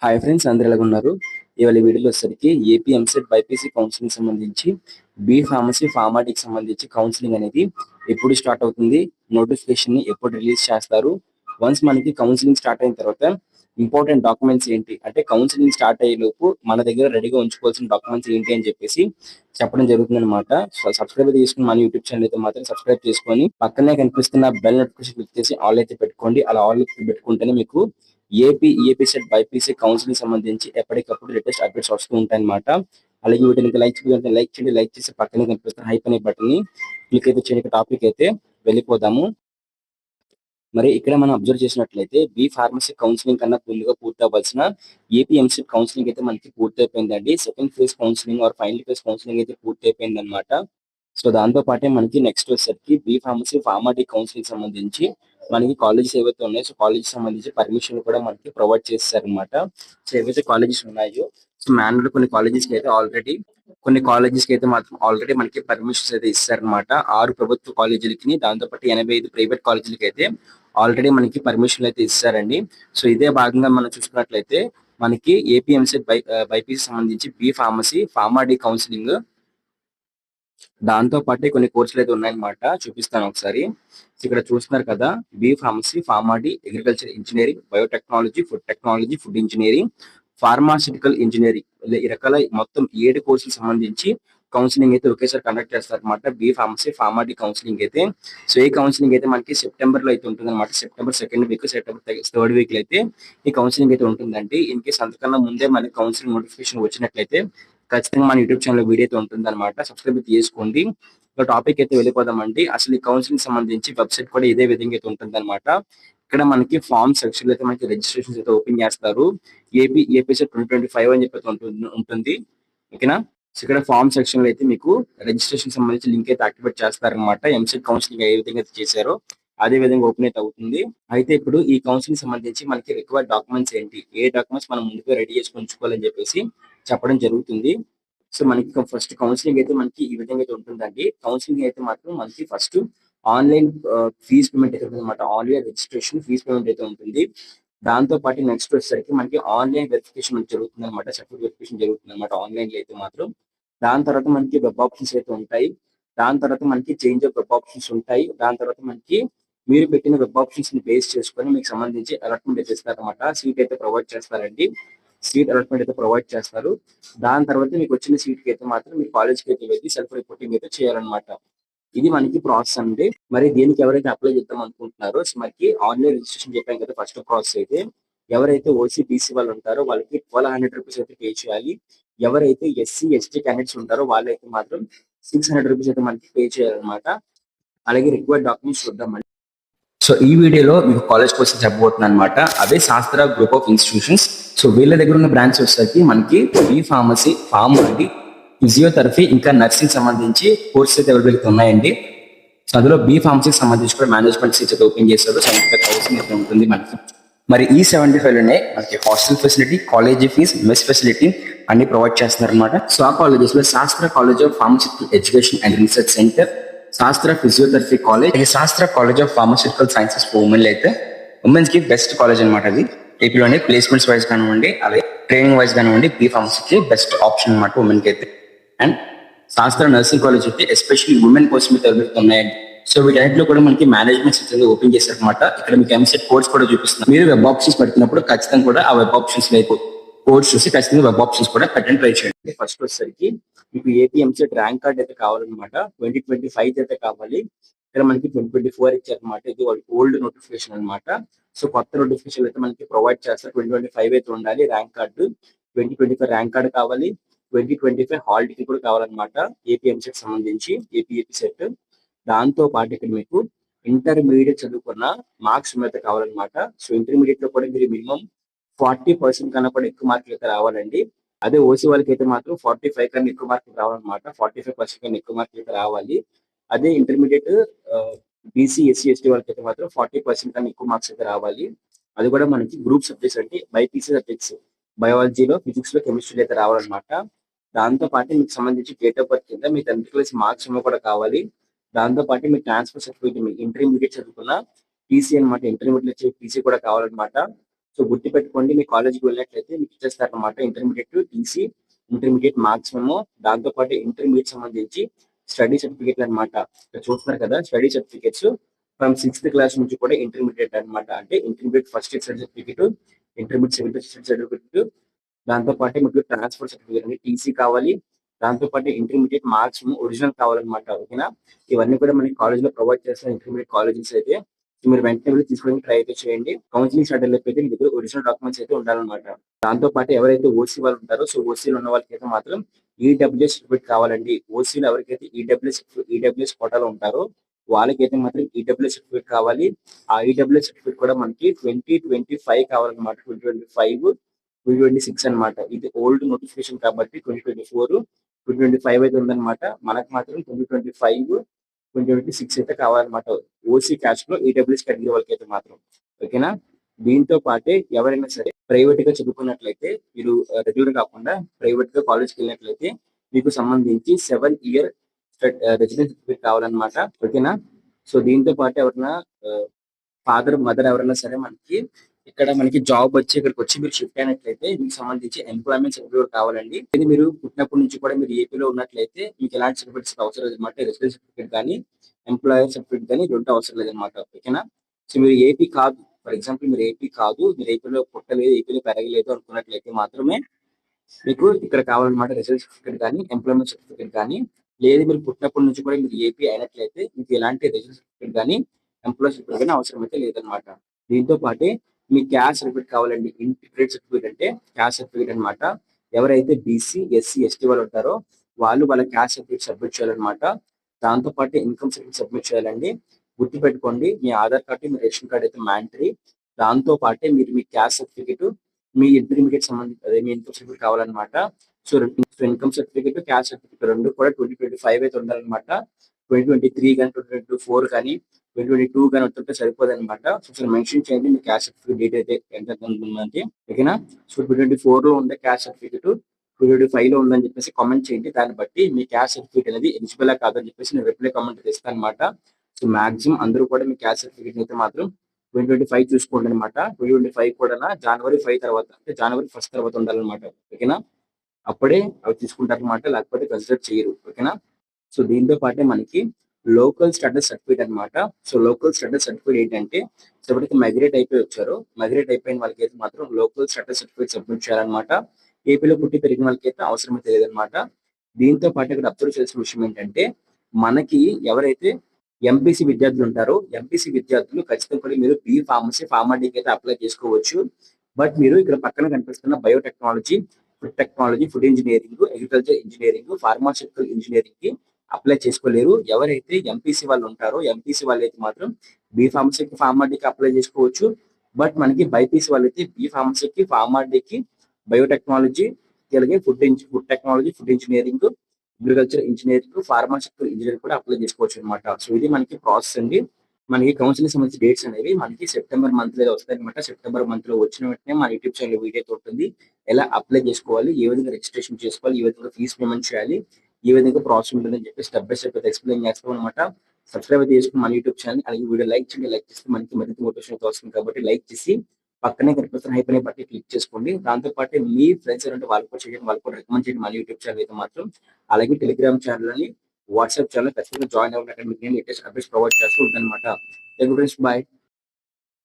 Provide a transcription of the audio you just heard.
Hi friends, అందరు ఎలాగ ఉన్నారు? ఇవాళ ఈ వీడియోలో వచ్చేసరికి ఏపీ ఎంసెట్ బైపీసీ కౌన్సిలింగ్ సంబంధించి బి ఫార్మసీ ఫార్మాటిక్ సంబంధించి కౌన్సిలింగ్ అనేది ఎప్పుడు స్టార్ట్ అవుతుంది, నోటిఫికేషన్ ని ఎప్పుడు రిలీజ్ చేస్తారు, వన్స్ మనకి కౌన్సిలింగ్ స్టార్ట్ అయిన తర్వాత ఇంపార్టెంట్ డాక్యుమెంట్స్ ఏంటి అంటే కౌన్సిలింగ్ స్టార్ట్ అయ్యే లోపు మన దగ్గర రెడీగా ఉంచుకోవాల్సిన డాక్యుమెంట్స్ ఏంటి అని చెప్పేసి చెప్పడం జరుగుతుంది అనమాట. సబ్స్క్రైబ్ చేసుకుని మన యూట్యూబ్ ఛానల్ అయితే మాత్రం సబ్స్క్రైబ్ చేసుకొని పక్కనే కనిపిస్తున్న బెల్ నోటిఫికేషన్ క్లిక్ చేసి ఆల్ అయితే పెట్టుకోండి. అలా ఆల్ పెట్టుకుంటేనే మీకు ఏపీ సెట్ బైపీసీ కౌన్సిలింగ్ సంబంధించి ఎప్పటికప్పుడు లేటెస్ట్ అప్డేట్స్ వస్తూ ఉంటాయి అనమాట. అలాగే వీటిని లైక్ చేయండి, లైక్ చేసి పక్కనే కనిపిస్తున్న హైప్ అనే బటన్ ని క్లిక్ అయితే చేయండి. టాపిక్ అయితే వెళ్ళిపోదాము. మరి ఇక్కడ మనం అబ్జర్వ్ చేసినట్లయితే బి ఫార్మసీ కౌన్సిలింగ్ కన్నా ముందుగా పూర్తి అవ్వాల్సిన ఏపీ ఎంసెట్ కౌన్సిలింగ్ అయితే మనకి పూర్తి అయిపోయిందండి. Second phase counselling or final phase counselling అయితే పూర్తి అయిపోయింది అనమాట. సో దాంతో పాటే మనకి నెక్స్ట్ వచ్చేసరికి బి ఫార్మసీ ఫార్మాటిక్ కౌన్సిలింగ్ సంబంధించి మనకి కాలేజెస్ ఏవైతే ఉన్నాయో సో కాలేజ్ సంబంధించి పర్మిషన్ కూడా మనకి ప్రొవైడ్ చేస్తారు అనమాట. సో ఏవైతే కాలేజెస్ ఉన్నాయో సో మాన్యువల్ కొన్ని కాలేజెస్ కి అయితే మాత్రం ఆల్రెడీ మనకి పర్మిషన్స్ అయితే ఇస్తారనమాట. 6 ప్రభుత్వ కాలేజీలకి, దాంతో పాటు 85 ప్రైవేట్ కాలేజీలకి అయితే ఆల్రెడీ మనకి పర్మిషన్లు అయితే ఇస్తారండి. సో ఇదే భాగంగా మనం చూసుకున్నట్లయితే మనకి ఏపీ ఎంసెట్ బైపీసీ సంబంధించి బి ఫార్మసీ ఫార్మాడి కౌన్సిలింగ్, దాంతో పాటే కొన్ని కోర్సులు అయితే ఉన్నాయన్నమాట. చూపిస్తాను ఒకసారి. ఇక్కడ చూస్తున్నారు కదా, B pharmacy Pharm D agriculture engineering, biotechnology, food technology, food engineering, pharmaceutical engineering, ఈ రకాల మొత్తం 7 కోర్సులకు సంబంధించి కౌన్సిలింగ్ అయితే ఒకేసారి కండక్ట్ చేస్తారనమాట. బి ఫార్మసీ ఫార్మాడి కౌన్సిలింగ్ అయితే. సో ఈ కౌన్సిలింగ్ అయితే మనకి సెప్టెంబర్ లో అయితే ఉంటుంది అనమాట. September 2nd week, September 3rd week లో అయితే ఈ కౌన్సిలింగ్ అయితే ఉంటుందండి. ఇన్ కేసు అంతకన్నా ముందే మనకి కౌన్సిలింగ్ నోటిఫికేషన్ వచ్చినట్లయితే ఖచ్చితంగా మన యూట్యూబ్ ఛానల్ వీడియో అయితే ఉంటుంది అనమాట. సబ్స్క్రైబ్ చేసుకోండి. టాపిక్ అయితే వెళ్ళిపోదామండి. అసలు ఈ కౌన్సిలింగ్ సంబంధించి వెబ్సైట్ కూడా ఇదే విధంగా అయితే ఉంటుంది అనమాట. ఇక్కడ మనకి ఫామ్ సెక్షన్ అయితే మనకి రిజిస్ట్రేషన్ అయితే ఓపెన్ చేస్తారు. ఏపీసెట్ 2025 అని చెప్పి ఉంటుంది. ఓకేనా. సో ఇక్కడ ఫామ్ సెక్షన్ లో అయితే మీకు రిజిస్ట్రేషన్ సంబంధించి లింక్ అయితే యాక్టివేట్ చేస్తారనమాట. ఎంసెట్ కౌన్సిలింగ్ ఏ విధంగా అయితే చేశారో అదే విధంగా ఓపెన్ అయితే అవుతుంది. అయితే ఇప్పుడు ఈ కౌన్సిలింగ్ సంబంధించి మనకి రిక్వైర్డ్ డాక్యుమెంట్స్ ఏంటి, ఏ డాక్యుమెంట్స్ మనం ముందుగా రెడీ చేసి ఉంచుకోవాలని చెప్పేసి చెప్పడం జరుగుతుంది. సో మనకి ఫస్ట్ కౌన్సిలింగ్ అయితే మనకి ఈ విధంగా అయితే ఉంటుందండి. కౌన్సిలింగ్ అయితే మాత్రం మనకి ఫస్ట్ ఆన్లైన్ ఫీజ్ పేమెంట్ అయితే ఉంటుంది అనమాట. ఆన్లైన్ రిజిస్ట్రేషన్ ఫీజ్ పేమెంట్ అయితే ఉంటుంది. దాంతో పాటు నెక్స్ట్ వచ్చేసరికి మనకి ఆన్లైన్ వెరిఫికేషన్ జరుగుతుంది అనమాట. సర్టిఫికేట్ వెరిఫికేషన్ జరుగుతుంది అనమాట ఆన్లైన్ లో అయితే మాత్రం. దాని తర్వాత మనకి వెబ్ ఆప్షన్స్ అయితే ఉంటాయి. దాని తర్వాత మనకి చేంజ్ ఆఫ్ వెబ్ ఆప్షన్స్ ఉంటాయి. దాని తర్వాత మనకి మీరు పెట్టిన వెబ్ ఆప్షన్స్ ని బేస్ చేసుకొని మీకు సంబంధించి అలాట్మెంట్ అయితే ఇస్తారనమాట. సీట్ అయితే ప్రొవైడ్ చేస్తారండి. సీట్ అలాట్మెంట్ అయితే ప్రొవైడ్ చేస్తారు. దాని తర్వాత మీకు వచ్చిన సీట్ కి అయితే మాత్రం మీ కాలేజ్కి అయితే వెళ్ళి సెల్ఫ్ రిపోర్టింగ్ అయితే చేయాలన్నమాట. ఇది మనకి ప్రాసెస్ అండి. మరి దీనికి ఎవరైతే అప్లై చేద్దాం అనుకుంటున్నారో సో మనకి ఆన్లైన్ రిజిస్ట్రేషన్ చెప్పాం కదా, ఫస్ట్ ప్రాసెస్ అయితే ఎవరైతే ఓసీ బీసీ వాళ్ళు ఉంటారో వాళ్ళకి 1200 రూపీస్ అయితే పే చేయాలి. ఎవరైతే ఎస్సీ ఎస్టీ క్యాండిడేట్స్ ఉంటారో వాళ్ళైతే మాత్రం 600 రూపీస్ అయితే మనకి పే చేయాలన్నమాట. అలాగే రిక్వైర్డ్ డాక్యుమెంట్స్ చూద్దామండి. సో ఈ వీడియోలో మీకు కాలేజ్ కోసం చెప్పబోతున్నాను అనమాట. అదే శాస్త్ర గ్రూప్ ఆఫ్ ఇన్స్టిట్యూషన్స్. సో వీళ్ళ దగ్గర ఉన్న బ్రాంచ్ వచ్చేసరికి మనకి బి ఫార్మసీ, ఫార్మాడి, ఫిజియోథెరపీ, ఇంకా నర్సింగ్ సంబంధించి కోర్సెస్ అయితే అవైలబుల్ ఉన్నాయండి. సో అందులో బి ఫార్మసీకి సంబంధించి కూడా మేనేజ్మెంట్ సీట్స్ అయితే ఓపెన్ చేశారు. 75,000 అయితే ఉంటుంది మనకి. మరి ఈ 75 లోనే మనకి hostel facility, college fees, mess facility అన్ని ప్రొవైడ్ చేస్తున్నారు అనమాట. సో ఆ కాలేజెస్ లో Sastra college of pharmaceutical education and research centre, Sastra physiotherapy college, Sastra college of pharmaceutical sciences for women అయితే ఉమెన్స్ కి బెస్ట్ కాలేజ్ అనమాట. అది ఏపీలోనే ప్లేస్మెంట్స్ వైజ్ కానివ్వండి, అలాగే ట్రైనింగ్ వైజ్ కానివ్వండి, బి ఫార్మసీకి బెస్ట్ ఆప్షన్ అనమాట ఉమెన్ కి అయితే. అండ్ శాస్త్ర నర్సింగ్ కాలేజ్ అయితే ఎస్పెషల్లీ ఉమెన్ కోసం అయితే ఉన్నాయండి. సో వీటన్నిటిలో కూడా మనకి మేనేజ్మెంట్ సెక్షన్ ఓపెన్ చేశారు అనమాట. ఇక్కడ మీకు ఎంసెట్ కోర్స్ కూడా చూపిస్తున్నారు. మీరు వెబ్ ఆప్షన్స్ పెడుతున్నప్పుడు ఖచ్చితంగా కూడా ఆ వెబ్ ఆప్షన్స్ వైపు కోర్స్ చూసి ఖచ్చితంగా వెబ్ ఆప్షన్స్ కూడా పెట్టండి, ట్రై చేయండి. ఫస్ట్ వచ్చేసరికి మీకు ఏపీ ఎంసెట్ ర్యాంక్ కార్డ్ అయితే కావాలన్నమాట. 2025 అయితే కావాలి. ఇక్కడ మనకి 2024 ఇచ్చారనమాట. ఇది ఓల్డ్ నోటిఫికేషన్ అనమాట. సో కొత్త నోటిఫికేషన్ అయితే మనకి ప్రొవైడ్ చేస్తారు. 2025 అయితే ఉండాలి ర్యాంక్ కార్డు. 2025 ర్యాంక్ కార్డు కావాలి. 2025 హాల్ టికెట్ కూడా కావాలన్నమాట. ఏపీ ఎంసెట్ సంబంధించి ఏపీ సెట్. దాంతో పాటు ఇక్కడ మీకు ఇంటర్మీడియట్ చదువుకున్న మార్క్స్ అయితే కావాలన్నమాట. సో ఇంటర్మీడియట్ లో కూడా మీరు మినిమం 40% కన్నా కూడా ఎక్కువ మార్కులు అయితే రావాలండి. అదే ఓసీ వాళ్ళకి అయితే మాత్రం 45 కన్నా ఎక్కువ మార్కులు రావాలన్నమాట. 45% కన్నా ఎక్కువ మార్కులు అయితే రావాలి. అదే ఇంటర్మీడియట్ బీసీ ఎస్సీ ఎస్టీ వాళ్ళకి అయితే మాత్రం 40% కన్నా ఎక్కువ మార్క్స్ అయితే రావాలి. అది కూడా మనకి గ్రూప్ సబ్జెక్ట్స్ అంటే బైపీసీ సబ్జెక్ట్స్, బయాలజీలో, ఫిజిక్స్ లో, కెమిస్ట్రీలో అయితే రావాలన్నమాట. దాంతో పాటు మీకు సంబంధించి డేట్ ఆఫ్ బర్త్ కింద మీ 10th క్లాస్ మార్క్స్ కూడా కావాలి. దాంతో పాటు మీ ట్రాన్స్ఫర్ సర్టిఫికేట్, మీ ఇంటర్మీడియట్ చదువుకున్న టీసీ అనమాట, ఇంటర్మీడియట్ వచ్చే టీసీ కూడా కావాలన్నమాట. సో గుర్తుపెట్టుకోండి, మీ కాలేజ్కి వెళ్ళినట్లయితే మీకు ఇచ్చేస్తారనమాట ఇంటర్మీడియట్ టీసీ, ఇంటర్మీడియట్ మార్క్స్ మేము, దాంతో పాటు ఇంటర్మీడియట్ సంబంధించి స్టడీ సర్టిఫికేట్లు అనమాట. ఇక్కడ చూస్తున్నారు కదా study certificates from 6th class నుంచి కూడా ఇంటర్మీడియట్ అనమాట. అంటే intermediate first year study certificate, intermediate second year study certificate, దాంతో పాటు మీకు ట్రాన్స్ఫర్ సర్టిఫికేట్ అని టీసీ కావాలి, దాంతో పాటు ఇంటర్మీడియట్ మార్క్స్ ఒరిజినల్ కావాలన్నమాట. ఓకేనా, ఇవన్నీ కూడా మనకి కాలేజ్ లో ప్రొవైడ్ చేస్తారు ఇంటర్మీడియట్ కాలేజెస్ అయితే. సో మీరు వెంటనే వెళ్ళి తీసుకోవడానికి ట్రై అయితే చేయండి. కౌన్సిలింగ్ స్టార్ట్ అయిపోతే మీ దగ్గర ఒరిజినల్ డాక్యుమెంట్స్ అయితే ఉండాలన్నమాట. దాంతో పాటు ఎవరైతే ఓసీ వాళ్ళు ఉంటారో, సో ఓసీలో ఉన్న వాళ్ళకి అయితే మాత్రం ఈడబ్ల్యూఎస్ సర్టిఫికేట్ కావాలండి. ఓసీలో ఎవరికైతే ఈడబ్ల్యూఎస్ కోటాలో ఉంటారో వాళ్ళకైతే మాత్రం ఈడబ్ల్యూఎస్ సర్టిఫికేట్ కావాలి. ఆ ఈడబ్ల్యూఎస్ సర్టిఫికేట్ కూడా మనకి 2025 కావాలన్నమాట. 2025 2026 అనమాట. ఇది ఓల్డ్ నోటిఫికేషన్ కాబట్టి 2024 2025 అయితే ఉందన్నమాట. మనకు మాత్రం 2025 2026 అయితే కావాలన్నమాట. ఓసీ క్యాస్ట్ లో ఈడబ్ల్యూఎస్ కేటగిరీ వాళ్ళకి అయితే మాత్రం. ఓకేనా, దీంతో పాటే ఎవరైనా సరే ప్రైవేట్ గా చదువుకున్నట్లయితే, మీరు రెగ్యులర్ కాకుండా ప్రైవేట్ గా కాలేజ్కి వెళ్ళినట్లయితే మీకు సంబంధించి 7-year రెసిడెన్స్ సర్టిఫికేట్ కావాలన్నమాట. ఓకేనా, సో దీంతో పాటు ఎవరైనా ఫాదర్ మదర్ ఎవరైనా సరే ఇక్కడ మనకి జాబ్ వచ్చి ఇక్కడికి వచ్చి మీరు షిఫ్ట్ అయినట్లయితే మీకు సంబంధించి ఎంప్లాయ్మెంట్ సర్టిఫికేట్ కావాలండి. ఇది మీరు పుట్టినప్పటి నుంచి కూడా మీరు ఏపీలో ఉన్నట్లయితే మీకు ఎలాంటి సర్టిఫికేట్స్ అవసరం లేదన్నమాట. రెసిడెన్స్ సర్టిఫికేట్ కానీ ఎంప్లాయర్ సర్టిఫికేట్ కానీ రెండు అవసరం లేదన్నమాట. ఓకేనా, సో మీరు ఏపీ కాదు, ఫర్ ఎగ్జాంపుల్ మీరు ఏపీ కాదు, మీరు ఏపీలో పుట్టలేదు, ఏపీలో పెరగలేదు అనుకున్నట్లయితే మాత్రమే మీకు ఇక్కడ కావాలన్నమాట. రెసిడెన్స్ సర్టిఫికేట్ కానీ ఎంప్లాయ్మెంట్ సర్టిఫికేట్ కానీ. లేదు మీరు పుట్టినప్పటి నుంచి కూడా మీరు ఏపీ అయినట్లయితే మీకు ఎలాంటి రెసిడెన్స్ సర్టిఫికేట్ కానీ ఎంప్లాయ్ సర్టిఫికేట్ కానీ అవసరం అయితే లేదనమాట. దీంతో పాటే మీ క్యాస్ట్ సర్టిఫికేట్ కావాలండి. ఇంటిగ్రేట్ సర్టిఫికేట్ అంటే క్యాస్ట్ సర్టిఫికేట్ అనమాట. ఎవరైతే బీసీ ఎస్సీ ఎస్టీ వాళ్ళు ఉంటారో వాళ్ళు వాళ్ళ క్యాస్ట్ సర్టిఫికేట్ సబ్మిట్ చేయాలన్నమాట. దాంతో పాటు ఇన్కమ్ సర్టిఫికేట్ సబ్మిట్ చేయాలండి. గుర్తుపెట్టుకోండి, మీ ఆధార్ కార్డు మీ రేషన్ కార్డు అయితే మ్యాండటరీ. దాంతో పాటే మీరు మీ క్యాస్ట్ సర్టిఫికేట్, మీ ఇంటర్మీడియట్ సంబంధించి అదే మీ ఇన్కమ్ సర్టిఫికేట్ కావాలన్నమాట. So income certificate caste certificate రెండు కూడా 2025 అయితే ఉండాలన్నమాట. 2023 కానీ 2024 కానీ 2022 కానీ వచ్చి సరిపోదు అనమాట. సో మెన్షన్ చేయండి మీ క్యాస్ట్ సర్టిఫికేట్ డేట్ అయితే ఎంత ఉంటుందంటే. ఓకేనా, సో 2024 లో ఉండే క్యాస్ట్ సర్టిఫికేట్ 2025 లో ఉందని చెప్పేసి కామెంట్ చేయండి. దాన్ని బట్టి మీ క్యాస్ట్ సర్టిఫికేట్ అనేది ఎలిజిబుల్ కాదని చెప్పేసి నేను రిప్లై కామెంట్ ఇస్తాను అనమాట. సో మాక్సిమం అందరూ కూడా మీ క్యాస్ట్ సర్టిఫికేట్ అయితే మాత్రం 2025 చూసుకోండి అనమాట. 2025 కూడా జనవరి 5 తర్వాత అంటే జనవరి 1 తర్వాత ఉండాలన్నమాట. ఓకేనా, అప్పుడే అవి తీసుకుంటారు అనమాట, లేకపోతే కన్సిడర్ చేయరు. ఓకేనా, సో దీంతో పాటే మనకి లోకల్ స్టేటస్ సర్టిఫికేట్ అనమాట. సో లోకల్ స్టేటస్ సర్టిఫికేట్ ఏంటంటే, సో ఎవరైతే మైగ్రేట్ అయిపోయి వచ్చారో మైగ్రేట్ అయిపోయిన వాళ్ళకి అయితే మాత్రం లోకల్ స్టేటస్ సర్టిఫికేట్ సబ్మిట్ చేయాలన్నమాట. ఏపీలో పుట్టి పెరిగిన వాళ్ళకి అయితే అవసరం అయితే లేదనమాట. దీంతో పాటు ఇక్కడ అబ్జర్వ్ చేసిన విషయం ఏంటంటే, మనకి ఎవరైతే ఎంపీసీ విద్యార్థులు ఉంటారో ఎంపీసీ విద్యార్థులు ఖచ్చితంగా కూడా మీరు బి ఫార్మసీ ఫార్మాడికి అయితే అప్లై చేసుకోవచ్చు. బట్ మీరు ఇక్కడ పక్కన కనిపిస్తున్న biotechnology, food technology, food engineering, agriculture engineering, pharmaceutical engineering కి అప్లై చేసుకోలేరు. ఎవరైతే ఎంపీసీ వాళ్ళు ఉంటారో ఎంపీసీ వాళ్ళు అయితే మాత్రం బి ఫార్మసీకి ఫార్మాడికి అప్లై చేసుకోవచ్చు. బట్ మనకి బైపీసీ వాళ్ళైతే బి ఫార్మసీకి ఫార్మాడికి బయోటెక్నాలజీ, అలాగే food technology, food engineering, agriculture engineering, pharmaceutical engineering కూడా అప్లై చేసుకోవచ్చు అనమాట. సో ఇది మనకి ప్రాసెస్ అండి. మనకి కౌన్సిలింగ్ సంబంధించిన డేట్స్ అనేవి మనకి సెప్టెంబర్ మంత్ లో వస్తాయి అనమాట. సెప్టెంబర్ మంత్ లో వచ్చిన వెంటనే మన యూట్యూబ్ ఛానల్ వీడియో ఉంటుంది. ఎలా అప్లై చేసుకోవాలి, ఏ విధంగా రిజిస్ట్రేషన్ చేసుకోవాలి, ఏ విధంగా ఫీజు పేమెంట్ చేయాలి, ఏ విధంగా ప్రాసెస్ ఉంటుందని చెప్పి స్టెప్ బై స్టెప్ ఎక్స్ప్లెయిన్ చేస్తాం అనమాట. సబ్స్క్రైబ్ అయితే చేసుకుని మన యూట్యూబ్ ఛానల్, అలాగే వీడియో లైక్ చేయండి. లైక్ చేస్తే మనకి మరింత మోటివేషన్ వస్తుంది కాబట్టి లైక్ చేసి పక్కనే కనిపిస్తున్న హైప్ అనే బట్టి క్లిక్ చేసుకోండి. దాంతో పాటు మీ ఫ్రెండ్స్ ఎవరంటే వాళ్ళు కూడా చేయండి, వాళ్ళు కూడా రికమెండ్ చేయండి మన యూట్యూబ్ ఛానల్ అయితే మాత్రం. అలాగే టెలిగ్రామ్ ఛానల్ అని, వాట్సాప్ ఛానల్ ఖచ్చితంగా జాయిన్ అవ్వండి. అక్కడ మీకు నేను లేటెస్ట్ అప్డేట్స్ ప్రొవైడ్ చేస్తూ ఉంటాను అనమాట. బాయ్.